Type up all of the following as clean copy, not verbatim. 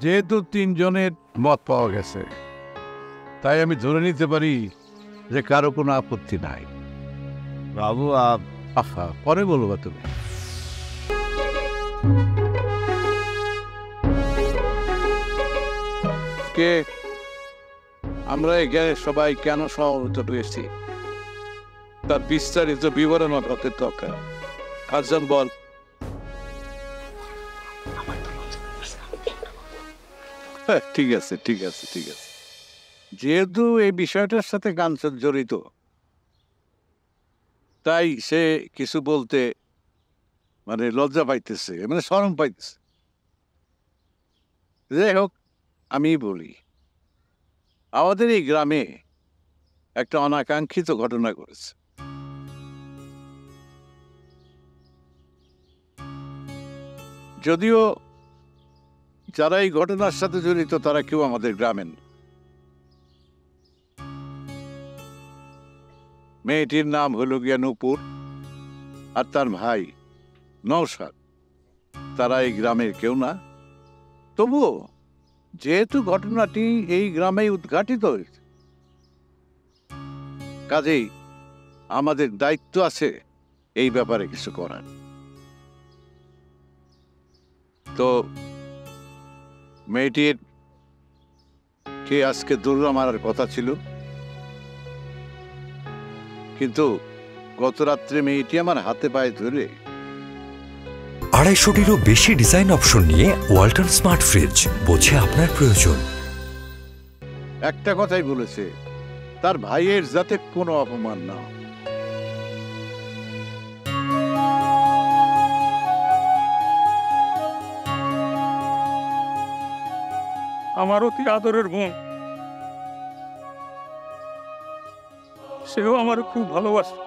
যেহেতু তিনজনের মত পাওয়া গেছে, তাই আমি ধরে নিতে পারি যে কারো কোনো আপত্তি নাই। বাবু আহা, পরে বলবা তুমি। কে আমরা এখানে সবাই কেন সমবেত হয়েছি তার বিস্তারিত বিবরণ হতে দরকার। কাজল বল। ঠিক আছে ঠিক আছে ঠিক আছে, যেহেতু এই বিষয়টার সাথে কাঞ্চন জড়িত, তাই সে কিছু বলতে মানে লজ্জা পাইতেছে, মানে শরম পাইতেছে। যাই হোক, আমি বলি, আমাদের এই গ্রামে একটা অনাকাঙ্ক্ষিত ঘটনা ঘটেছে। যদিও যারা এই ঘটনার সাথে জড়িত তারা কেউ আমাদের গ্রামের না। মেয়েটির নাম হলো গিয়া নূপুর, আর তার ভাই নওশাদ। তারা এই গ্রামের কেউ না, তবুও যেহেতু ঘটনাটি এই গ্রামে উদ্ঘাটিত হয়েছে, কাজেই আমাদের দায়িত্ব আছে এই ব্যাপারে কিছু করার। তো মেয়েটির কে আজকে দৌড়া মারার কথা ছিল, কিন্তু গত রাত্রে মেয়েটি আমার হাতে পায়ে ধরে 250-টিরও বেশি ডিজাইন অপশন নিয়ে ওয়ালটন স্মার্ট ফ্রিজ, বোঝে আপনার প্রয়োজন। একটা কথাই বলেছে, তার ভাইয়ের যাতে কোনো অপমান না। আমার অতি আদরের বোন, সেও আমার খুব ভালোবাসে।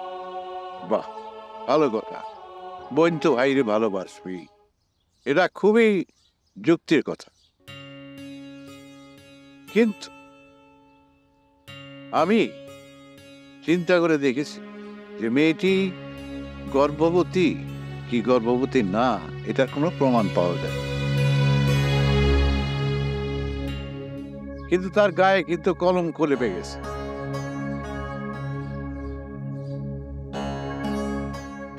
বাহ, ভালো কথা। বোন তো ভাইরে ভালোবাসবি, এটা খুবই যুক্তির কথা। কিন্তু আমি চিন্তা করে দেখেছি যে মেয়েটি গর্ভবতী কি গর্ভবতী না, এটার কোনো প্রমাণ পাওয়া যায়, কিন্তু তার গায়ে কিন্তু কলঙ্ক লেপে গেছে।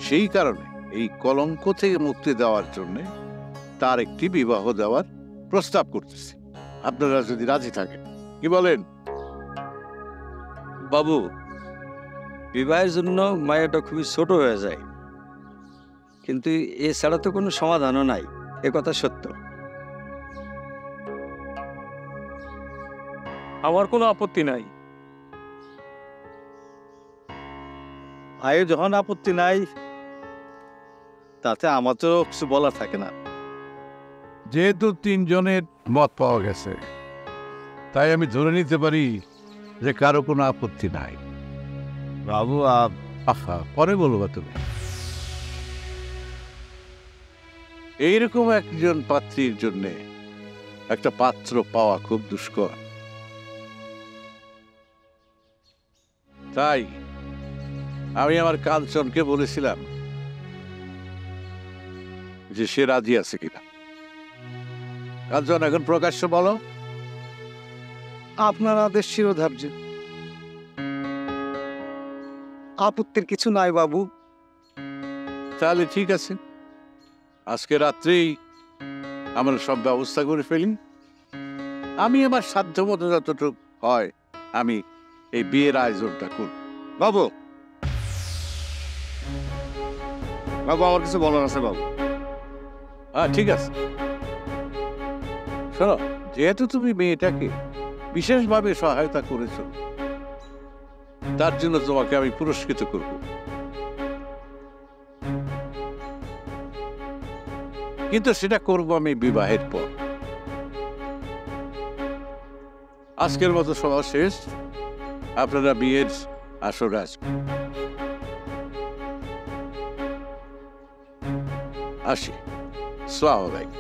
সেই কারণে এই কলঙ্ক থেকে মুক্তি দেওয়ার জন্য তার একটি বিবাহ দেওয়ার প্রস্তাব করতেছি, আপনারা যদি রাজি থাকেন। কি বলেন? বাবু, বিবাহের জন্য মায়াটা খুবই ছোট হয়ে যায়, কিন্তু এছাড়া তো কোনো সমাধানও নাই, এ কথা সত্য। আমার কোনো আপত্তি নাই। ভাইয়ের যখন আপত্তি নাই, তাতে আমার তো কিছু বলার থাকে না। যেহেতু তিনজনের মত পাওয়া গেছে, তাই আমি ধরে নিতে পারি যে কারো কোনো আপত্তি নাই। বাবু আহা, পরে বলবা তুমি। এইরকম একজন পাত্রীর জন্য একটা পাত্র পাওয়া খুব দুষ্কর। তাই আমি আমার কাঞ্চনকে বলেছিলাম যে সে রাজি আছে কিনা। কাঞ্চন, এখন প্রকাশ্য বলো। আপনার আদেশ শিরোধার্য। আপত্তির কিছু নাই বাবু। তাহলে ঠিক আছে, আজকে রাত্রেই আমরা সব ব্যবস্থা করে ফেলি। আমি আমার সাধ্যমতো যতটুকু হয় আমি এই বিয়ের আয়োজনটা করব। বাবু, বাবু আমার কিছু বলার আছে বাবু। হ্যাঁ, ঠিক আছে। শোনো, যেহেতু তুমি মেয়েটাকে বিশেষভাবে সহায়তা করেছো, তার জন্য তোমাকে আমি পুরস্কৃত করব। কিন্তু সেটা করব আমি বিবাহের পর। আজকের মতো সভা শেষ, আপনারা বিয়ের আসরে আসবেন। আসি। আসসালামু আলাইকুম।